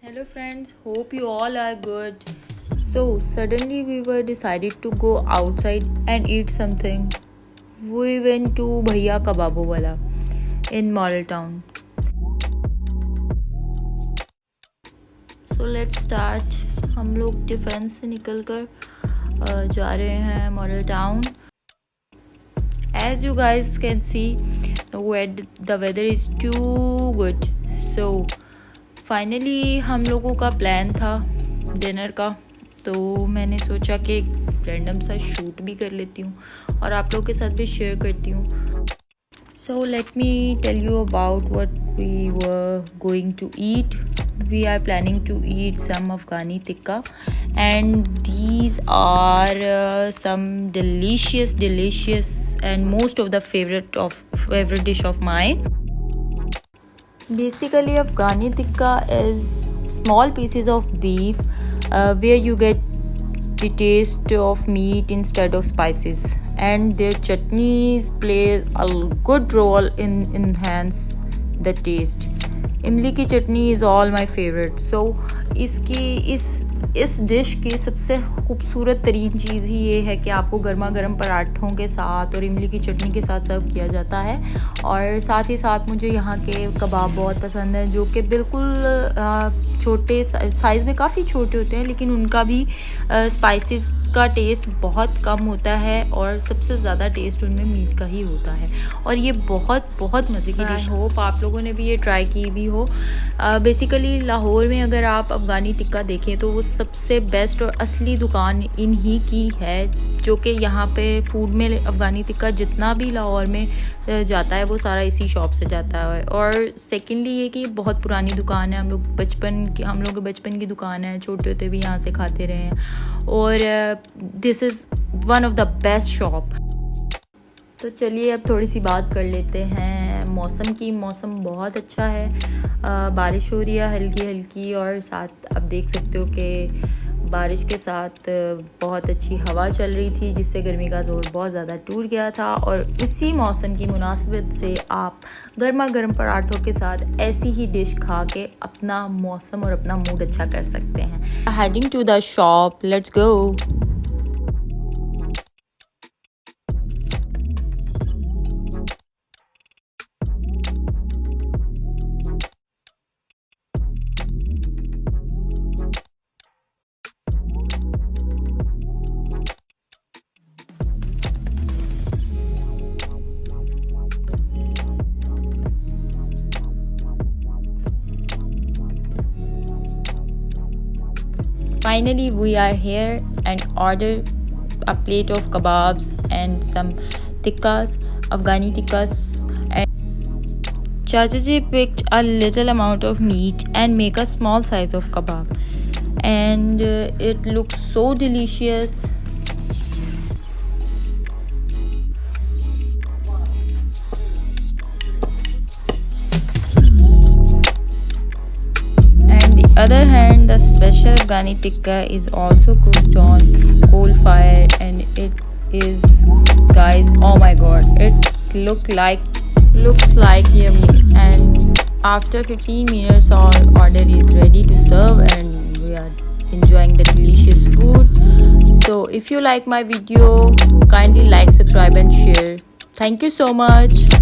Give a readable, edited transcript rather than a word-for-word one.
Hello friends, hope you all are good. So suddenly we were decided to go outside and eat something. We went to bhaiya kabab wala in Model Town. So let's start. हम लोग defence से निकल कर जा रहे हैं model town. As you guys can see, the weather is too good. So finally हम लोगों का प्लान था डिनर का, तो मैंने सोचा कि रैंडम सा शूट भी कर लेती हूँ और आप लोगों के साथ भी शेयर करती हूँ. So let me tell you about what we were going to eat. We are planning to eat some Afghani tikka and these are some delicious and most of the favorite dish of mine. Basically, Afghani tikka is small pieces of beef where you get the taste of meat instead of spices, and their chutneys play a good role in enhance the taste. इमली की चटनी is all my favourite. सो इस dish की सबसे खूबसूरत तरीन चीज़ ही ये है कि आपको गर्मा गर्म पराठों के साथ और इमली की चटनी के साथ सर्व किया जाता है. और साथ ही साथ मुझे यहाँ के कबाब बहुत पसंद है, जो कि बिल्कुल छोटे साइज़ में काफ़ी छोटे होते हैं, लेकिन उनका भी स्पाइसेस का टेस्ट बहुत कम होता है और सबसे ज़्यादा टेस्ट उनमें मीट का ही होता है. और ये बहुत मज़े की डिश. होप आप लोगों ने भी ये ट्राई की भी हो. बेसिकली लाहौर में अगर आप अफ़गानी टिक्का देखें तो वो सबसे बेस्ट और असली दुकान इन्हीं की है, जो कि यहाँ पे फूड में अफ़गानी टिक्का जितना भी लाहौर में जाता है वो सारा इसी शॉप से जाता है. और सेकेंडली ये कि बहुत पुरानी दुकान है. हम लोग के बचपन की दुकान है, छोटे होते भी यहाँ से खाते रहे हैं. और this is one of the best shop. तो चलिए अब थोड़ी सी बात कर लेते हैं मौसम की. मौसम बहुत अच्छा है, बारिश हो रही है हल्की हल्की, और साथ आप देख सकते हो कि बारिश के साथ बहुत अच्छी हवा चल रही थी, जिससे गर्मी का जोर बहुत ज़्यादा टूट गया था. और उसी मौसम की मुनासिबत से आप गर्मा गर्म पराठों के साथ ऐसी ही डिश खा के अपना मौसम और अपना मूड अच्छा कर सकते हैं. Heading to the shop, let's go. Finally, we are here and order a plate of kebabs and some tikkas, Afghani tikkas. And Chachaji picked a little amount of meat and make a small size of kebab, and it looks so delicious. Other hand, the special Afghani tikka is also cooked on coal fire, and it is, guys, oh my god, it looks like yummy. And after 15 minutes our order is ready to serve and we are enjoying the delicious food. So if you like my video, kindly like, subscribe and share. Thank you so much.